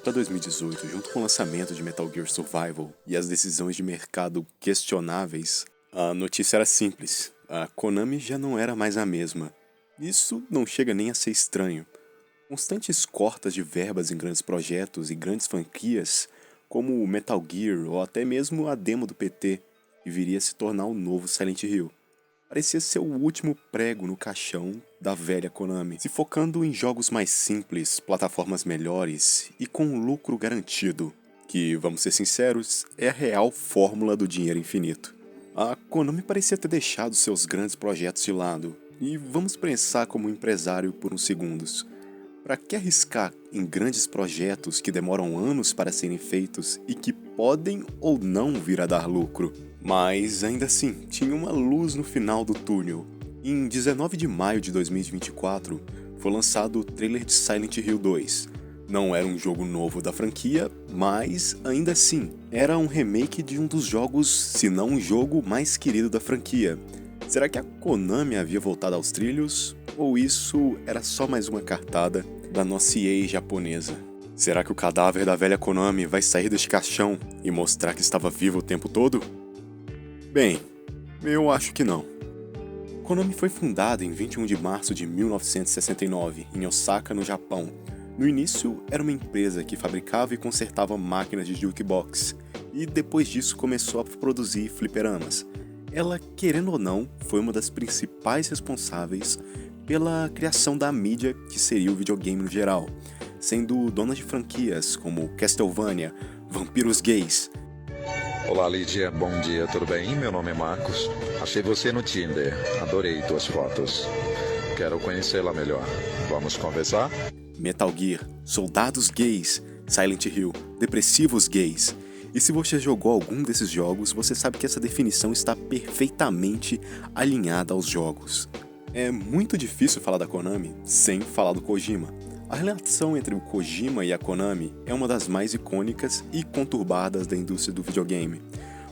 para 2018, junto com o lançamento de Metal Gear Survival e as decisões de mercado questionáveis, a notícia era simples: a Konami já não era mais a mesma. Isso não chega nem a ser estranho. Constantes cortas de verbas em grandes projetos e grandes franquias, como o Metal Gear ou até mesmo a demo do PT, que viria a se tornar o novo Silent Hill, parecia ser o último prego no caixão da velha Konami, se focando em jogos mais simples, plataformas melhores e com lucro garantido, que, vamos ser sinceros, é a real fórmula do dinheiro infinito. A Konami parecia ter deixado seus grandes projetos de lado, e vamos pensar como empresário por uns segundos. Para que arriscar em grandes projetos que demoram anos para serem feitos e que podem ou não vir a dar lucro? Mas ainda assim, tinha uma luz no final do túnel. Em 19 de maio de 2024, foi lançado o trailer de Silent Hill 2. Não era um jogo novo da franquia, mas ainda assim, era um remake de um dos jogos, se não o jogo mais querido da franquia. Será que a Konami havia voltado aos trilhos? Ou isso era só mais uma cartada da nossa EA japonesa? Será que o cadáver da velha Konami vai sair deste caixão e mostrar que estava vivo o tempo todo? Bem, eu acho que não. Konami foi fundada em 21 de março de 1969, em Osaka, no Japão. No início, era uma empresa que fabricava e consertava máquinas de jukebox, e depois disso começou a produzir fliperamas. Ela, querendo ou não, foi uma das principais responsáveis pela criação da mídia que seria o videogame no geral, sendo dona de franquias como Castlevania, Vampiros Gays. Olá, Lídia, bom dia, tudo bem? Meu nome é Marcos. Achei você no Tinder, adorei tuas fotos. Quero conhecê-la melhor. Vamos conversar? Metal Gear, Soldados Gays, Silent Hill, Depressivos Gays. E se você jogou algum desses jogos, você sabe que essa definição está perfeitamente alinhada aos jogos. É muito difícil falar da Konami sem falar do Kojima. A relação entre o Kojima e a Konami é uma das mais icônicas e conturbadas da indústria do videogame.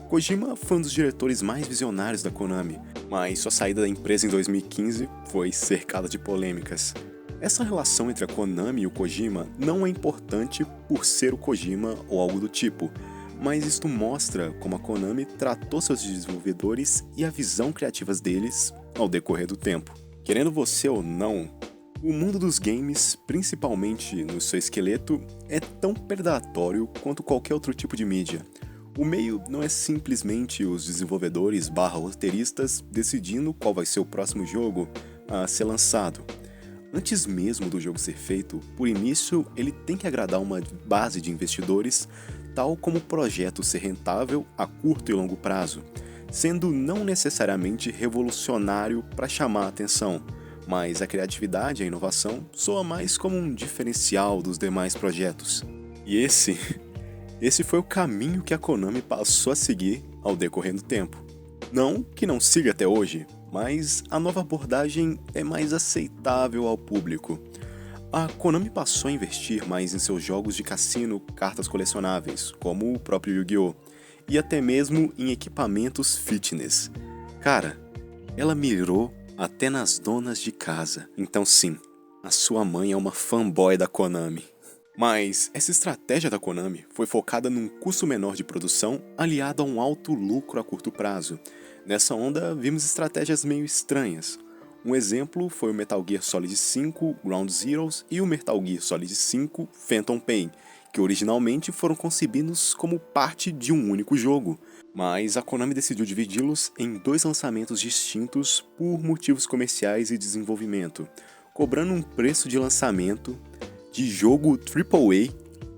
Kojima foi um dos diretores mais visionários da Konami, mas sua saída da empresa em 2015 foi cercada de polêmicas. Essa relação entre a Konami e o Kojima não é importante por ser o Kojima ou algo do tipo, mas isto mostra como a Konami tratou seus desenvolvedores e a visão criativas deles ao decorrer do tempo. Querendo você ou não, o mundo dos games, principalmente no seu esqueleto, é tão predatório quanto qualquer outro tipo de mídia. O meio não é simplesmente os desenvolvedores/roteiristas decidindo qual vai ser o próximo jogo a ser lançado. Antes mesmo do jogo ser feito, por início ele tem que agradar uma base de investidores, tal como o projeto ser rentável a curto e longo prazo, sendo não necessariamente revolucionário para chamar a atenção, mas a criatividade e a inovação soa mais como um diferencial dos demais projetos. E esse foi o caminho que a Konami passou a seguir ao decorrer do tempo. Não que não siga até hoje, mas a nova abordagem é mais aceitável ao público. A Konami passou a investir mais em seus jogos de cassino, cartas colecionáveis, como o próprio Yu-Gi-Oh!, e até mesmo em equipamentos fitness. Cara, ela mirou até nas donas de casa. Então sim, a sua mãe é uma fanboy da Konami. Mas essa estratégia da Konami foi focada num custo menor de produção aliado a um alto lucro a curto prazo. Nessa onda, vimos estratégias meio estranhas. Um exemplo foi o Metal Gear Solid 5 Ground Zeroes e o Metal Gear Solid 5 Phantom Pain, que originalmente foram concebidos como parte de um único jogo, mas a Konami decidiu dividi-los em dois lançamentos distintos por motivos comerciais e desenvolvimento, cobrando um preço de lançamento de jogo AAA,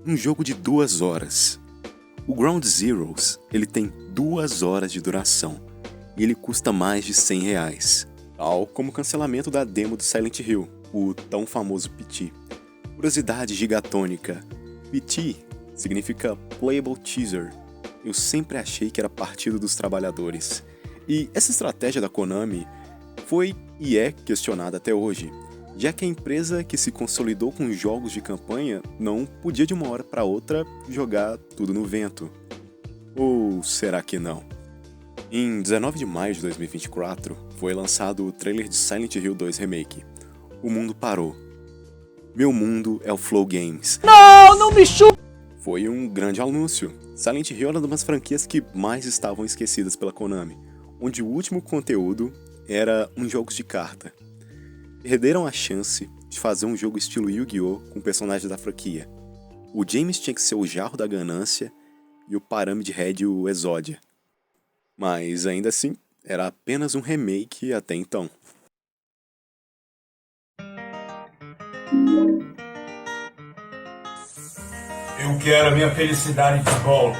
um jogo de 2 horas. O Ground Zeroes, ele tem 2 horas de duração e ele custa mais de R$100, tal como o cancelamento da demo do Silent Hill, o tão famoso PT. Curiosidade gigatônica: PT significa Playable Teaser. Eu sempre achei que era Partido dos Trabalhadores. E essa estratégia da Konami foi e é questionada até hoje, já que a empresa que se consolidou com jogos de campanha não podia de uma hora para outra jogar tudo no vento. Ou será que não? Em 19 de maio de 2024, foi lançado o trailer de Silent Hill 2 Remake. O mundo parou. Meu mundo é o Flow Games. Não, não me chupa! Foi um grande anúncio. Silent Hill era uma das franquias que mais estavam esquecidas pela Konami, onde o último conteúdo era um jogo de carta. Perderam a chance de fazer um jogo estilo Yu-Gi-Oh! Com personagens da franquia. O James tinha que ser o Jarro da Ganância e o Pyramid Head o Exódia. Mas ainda assim, era apenas um remake até então. Eu quero a minha felicidade de volta.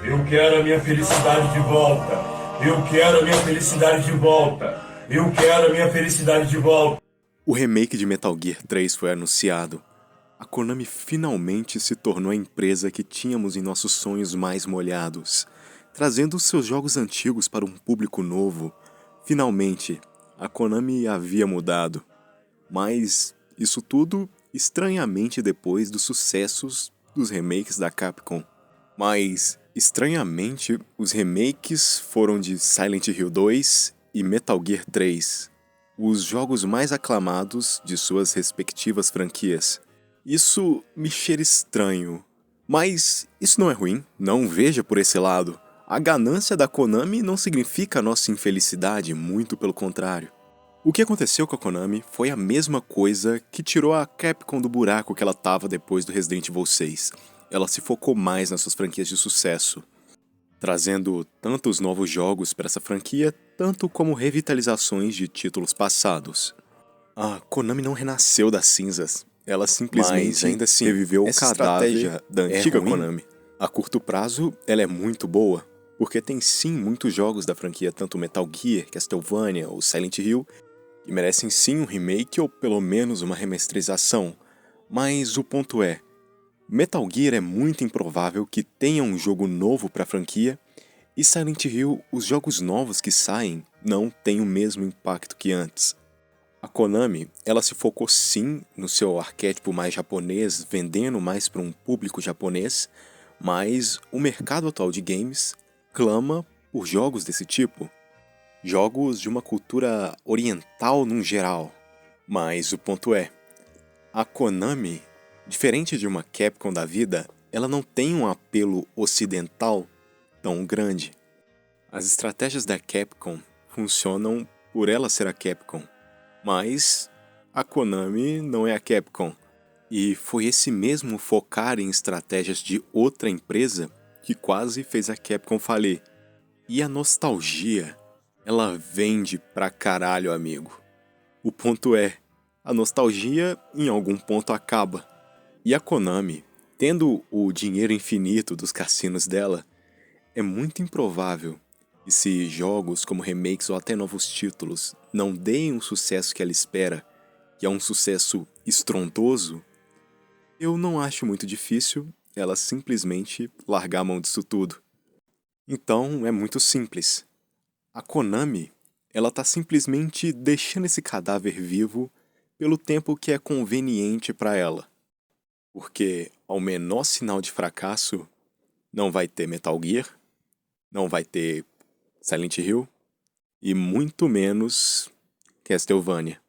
Eu quero a minha felicidade de volta. Eu quero a minha felicidade de volta. Eu quero a minha felicidade de volta. O remake de Metal Gear 3 foi anunciado. A Konami finalmente se tornou a empresa que tínhamos em nossos sonhos mais molhados, trazendo seus jogos antigos para um público novo. Finalmente, a Konami havia mudado. Mas isso tudo estranhamente depois dos sucessos dos remakes da Capcom. Mas, estranhamente, os remakes foram de Silent Hill 2 e Metal Gear 3, os jogos mais aclamados de suas respectivas franquias. Isso me cheira estranho, mas isso não é ruim, não veja por esse lado. A ganância da Konami não significa a nossa infelicidade, muito pelo contrário. O que aconteceu com a Konami foi a mesma coisa que tirou a Capcom do buraco que ela estava depois do Resident Evil 6. Ela se focou mais nas suas franquias de sucesso, trazendo tantos novos jogos para essa franquia, tanto como revitalizações de títulos passados. A Konami não renasceu das cinzas, ela simplesmente ainda assim reviveu o cadáver da antiga Konami. A curto prazo, ela é muito boa, porque tem sim muitos jogos da franquia, tanto Metal Gear, Castlevania ou Silent Hill, que merecem sim um remake ou pelo menos uma remasterização. Mas o ponto é, Metal Gear é muito improvável que tenha um jogo novo para a franquia, e Silent Hill, os jogos novos que saem, não têm o mesmo impacto que antes. A Konami, ela se focou sim no seu arquétipo mais japonês, vendendo mais para um público japonês, mas o mercado atual de games clama por jogos desse tipo. Jogos de uma cultura oriental num geral. Mas o ponto é, a Konami, diferente de uma Capcom da vida, ela não tem um apelo ocidental tão grande. As estratégias da Capcom funcionam por ela ser a Capcom, mas a Konami não é a Capcom. E foi esse mesmo focar em estratégias de outra empresa que quase fez a Capcom falir. E a nostalgia, ela vende pra caralho, amigo. O ponto é, a nostalgia em algum ponto acaba. E a Konami, tendo o dinheiro infinito dos cassinos dela, é muito improvável que se jogos como remakes ou até novos títulos não deem o sucesso que ela espera, que é um sucesso estrondoso, eu não acho muito difícil ela simplesmente largar a mão disso tudo. Então é muito simples. A Konami, ela tá simplesmente deixando esse cadáver vivo pelo tempo que é conveniente para ela. Porque ao menor sinal de fracasso, não vai ter Metal Gear, não vai ter Silent Hill e muito menos Castlevania.